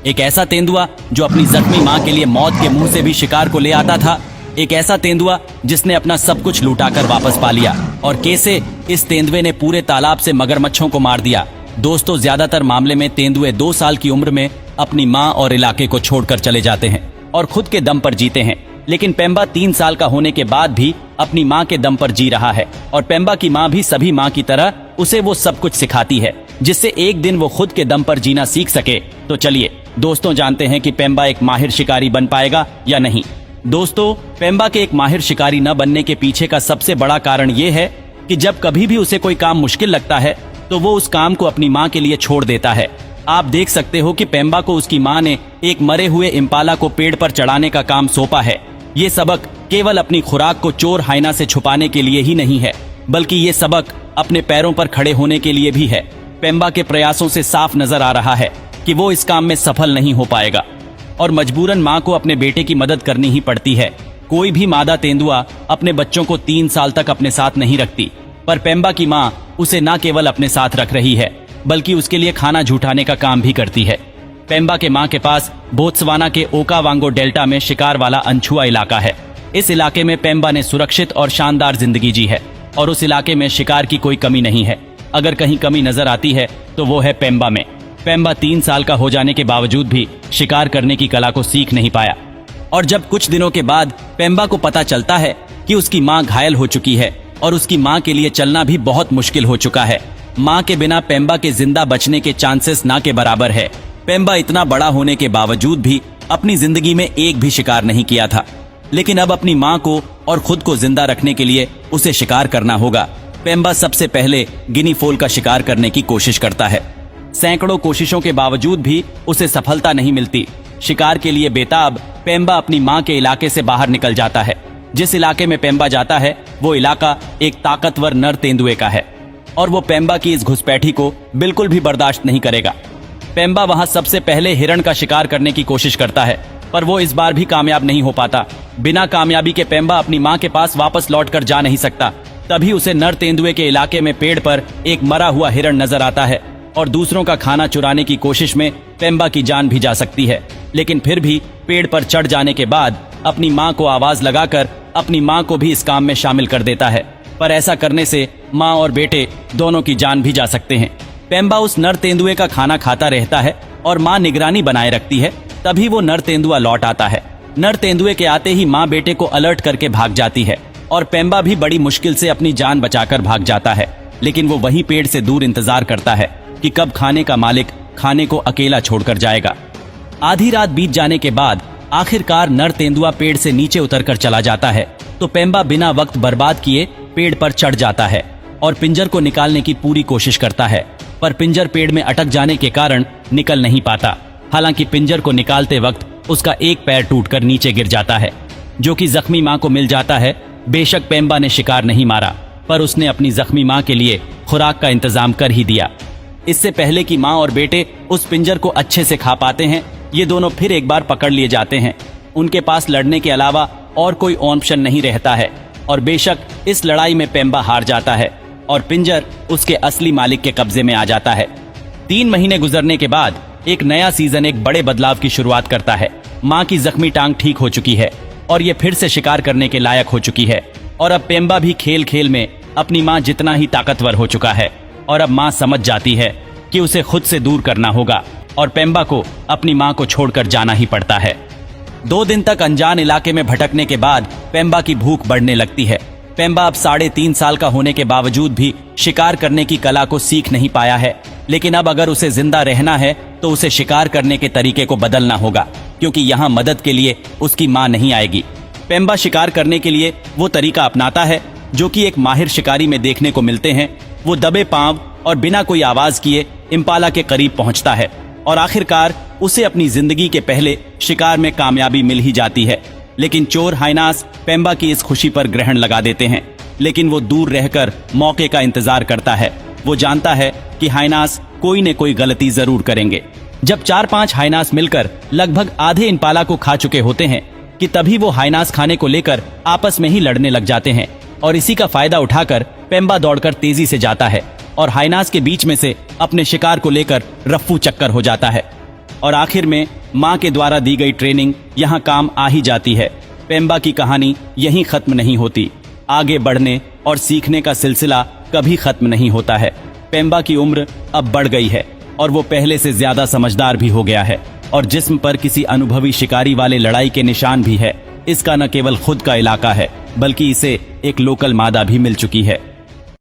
एक ऐसा तेंदुआ जो अपनी जख्मी माँ के लिए मौत के मुंह से भी शिकार को ले आता था। एक ऐसा तेंदुआ जिसने अपना सब कुछ लुटाकर वापस पा लिया। और कैसे इस तेंदुए ने पूरे तालाब से मगरमच्छों को मार दिया। दोस्तों, ज्यादातर मामले में तेंदुए 2 साल की उम्र में अपनी माँ और इलाके को छोड़कर चले जाते हैं और खुद के दम पर जीते हैं। लेकिन पेम्बा 3 साल का होने के बाद भी अपनी माँ के दम पर जी रहा है और पेम्बा की माँ भी सभी माँ की तरह उसे वो सब कुछ सिखाती है जिससे एक दिन वो खुद के दम पर जीना सीख सके। तो चलिए दोस्तों, जानते हैं कि पेम्बा एक माहिर शिकारी बन पाएगा या नहीं। दोस्तों, पेम्बा के एक माहिर शिकारी न बनने के पीछे का सबसे बड़ा कारण ये है कि जब कभी भी उसे कोई काम मुश्किल लगता है तो वो उस काम को अपनी माँ के लिए छोड़ देता है। आप देख सकते हो कि पेम्बा को उसकी माँ ने एक मरे हुए इम्पाला को पेड़ पर चढ़ाने का काम सौंपा है। ये सबक केवल अपनी खुराक को चोर हाइना से छुपाने के लिए ही नहीं है, बल्कि ये सबक अपने पैरों पर खड़े होने के लिए भी है। पेम्बा के प्रयासों से साफ नजर आ रहा है कि वो इस काम में सफल नहीं हो पाएगा और मजबूरन माँ को अपने बेटे की मदद करनी ही पड़ती है। कोई भी मादा तेंदुआ अपने बच्चों को 3 साल तक अपने साथ नहीं रखती, पर पेम्बा की माँ उसे न केवल अपने साथ रख रही है बल्कि उसके लिए खाना जुटाने का काम भी करती है। पेम्बा के माँ के पास बोत्सवाना के ओकावांगो डेल्टा में शिकार वाला अनछुआ इलाका है। इस इलाके में पेम्बा ने सुरक्षित और शानदार जिंदगी जी है और उस इलाके में शिकार की कोई कमी नहीं है। अगर कहीं कमी नजर आती है तो वो है पेम्बा में। पेम्बा 3 साल का हो जाने के बावजूद भी शिकार करने की कला को सीख नहीं पाया और जब कुछ दिनों के बाद पेम्बा को पता चलता है कि उसकी माँ घायल हो चुकी है और उसकी माँ के लिए चलना भी बहुत मुश्किल हो चुका है। माँ के बिना पेम्बा के जिंदा बचने के चांसेस ना के बराबर है। पेम्बा इतना बड़ा होने के बावजूद भी अपनी जिंदगी में एक भी शिकार नहीं किया था, लेकिन अब अपनी माँ को और खुद को जिंदा रखने के लिए उसे शिकार करना होगा। पेम्बा सबसे पहले गिनी फोल का शिकार करने की कोशिश करता है। सैकड़ों कोशिशों के बावजूद भी उसे सफलता नहीं मिलती। शिकार के लिए बेताब पेम्बा अपनी माँ के इलाके से बाहर निकल जाता है। जिस इलाके में पेम्बा जाता है वो इलाका एक ताकतवर नर तेंदुए का है और वो पेम्बा की इस घुसपैठी को बिल्कुल भी बर्दाश्त नहीं करेगा। पेम्बा वहां सबसे पहले हिरण का शिकार करने की कोशिश करता है, पर वो इस बार भी कामयाब नहीं हो पाता। बिना कामयाबी के पेम्बा अपनी माँ के पास वापस लौटकर जा नहीं सकता। तभी उसे नर तेंदुए के इलाके में पेड़ पर एक मरा हुआ हिरण नजर आता है और दूसरों का खाना चुराने की कोशिश में पेम्बा की जान भी जा सकती है। लेकिन फिर भी पेड़ पर चढ़ जाने के बाद अपनी माँ को आवाज लगाकर अपनी माँ को भी इस काम में शामिल कर देता है, पर ऐसा करने से माँ और बेटे दोनों की जान भी जा सकते हैं। पेम्बा उस नर तेंदुए का खाना खाता रहता है और माँ निगरानी बनाए रखती है। तभी वो नर तेंदुआ लौट आता है। नर तेंदुए के आते ही माँ बेटे को अलर्ट करके भाग जाती है और पेम्बा भी बड़ी मुश्किल से अपनी जान बचाकर भाग जाता है। लेकिन वो वही पेड़ से दूर इंतजार करता है कि कब खाने का मालिक खाने को अकेला छोड़कर जाएगा। आधी रात बीत जाने के बाद आखिरकार नर तेंदुआ पेड़ से नीचे उतरकर चला जाता है तो पेम्बा बिना वक्त बर्बाद किए पेड़ पर चढ़ जाता है और पिंजर को निकालने की पूरी कोशिश करता है, पर पिंजर पेड़ में अटक जाने के कारण निकल नहीं पाता। हालांकि पिंजर को निकालते वक्त उसका एक पैर टूटकर नीचे गिर जाता है, जो कि जख्मी माँ को मिल जाता है। बेशक पेम्बा ने शिकार नहीं मारा, पर उसने अपनी जख्मी माँ के लिए खुराक का इंतजाम कर ही दिया। इससे पहले कि माँ और बेटे उस पिंजर को अच्छे से खा पाते हैं, ये दोनों फिर एक बार पकड़ लिए जाते हैं। उनके पास लड़ने के अलावा और कोई ऑप्शन नहीं रहता है और बेशक इस लड़ाई में पेम्बा हार जाता है और पिंजर उसके असली मालिक के कब्जे में आ जाता है। 3 महीने गुजरने के बाद एक नया सीजन एक बड़े बदलाव की शुरुआत करता है। माँ की जख्मी टांग ठीक हो चुकी है और ये फिर से शिकार करने के लायक हो चुकी है और अब पेम्बा भी खेल खेल में अपनी माँ जितना ही ताकतवर हो चुका है और अब माँ समझ जाती है कि उसे खुद से दूर करना होगा और पेम्बा को अपनी माँ को छोड़कर जाना ही पड़ता है। 2 दिन तक अनजान इलाके में भटकने के बाद पेम्बा की भूख बढ़ने लगती है। पेम्बा अब 3.5 साल का होने के बावजूद भी शिकार करने की कला को सीख नहीं पाया है, लेकिन अब अगर उसे जिंदा रहना है तो उसे शिकार करने के तरीके को बदलना होगा, क्योंकि यहाँ मदद के लिए उसकी माँ नहीं आएगी। पेम्बा शिकार करने के लिए वो तरीका अपनाता है जो कि एक माहिर शिकारी में देखने को मिलते हैं। वो दबे पांव और बिना कोई आवाज किए इम्पाला के करीब पहुंचता है और आखिरकार उसे अपनी जिंदगी के पहले शिकार में कामयाबी मिल ही जाती है। लेकिन चोर हाइनास पेम्बा की इस खुशी पर ग्रहण लगा देते हैं, लेकिन वो दूर रहकर मौके का इंतजार करता है। वो जानता है कि हाइनास कोई न कोई गलती जरूर करेंगे। जब 4-5 हाइनास मिलकर लगभग आधे इम्पाला को खा चुके होते हैं कि तभी वो हाइनास खाने को लेकर आपस में ही लड़ने लग जाते हैं और इसी का फायदा उठाकर पेम्बा दौड़कर तेजी से जाता है और हाइनास के बीच में से अपने शिकार को लेकर रफ्फू चक्कर हो जाता है। और आखिर में माँ के द्वारा दी गई ट्रेनिंग यहाँ काम आ ही जाती है। पेम्बा की कहानी यहीं खत्म नहीं होती। आगे बढ़ने और सीखने का सिलसिला कभी खत्म नहीं होता है। पेम्बा की उम्र अब बढ़ गई है और वो पहले से ज्यादा समझदार भी हो गया है और जिस्म पर किसी अनुभवी शिकारी वाले लड़ाई के निशान भी है। इसका न केवल खुद का इलाका है बल्कि इसे एक लोकल मादा भी मिल चुकी है।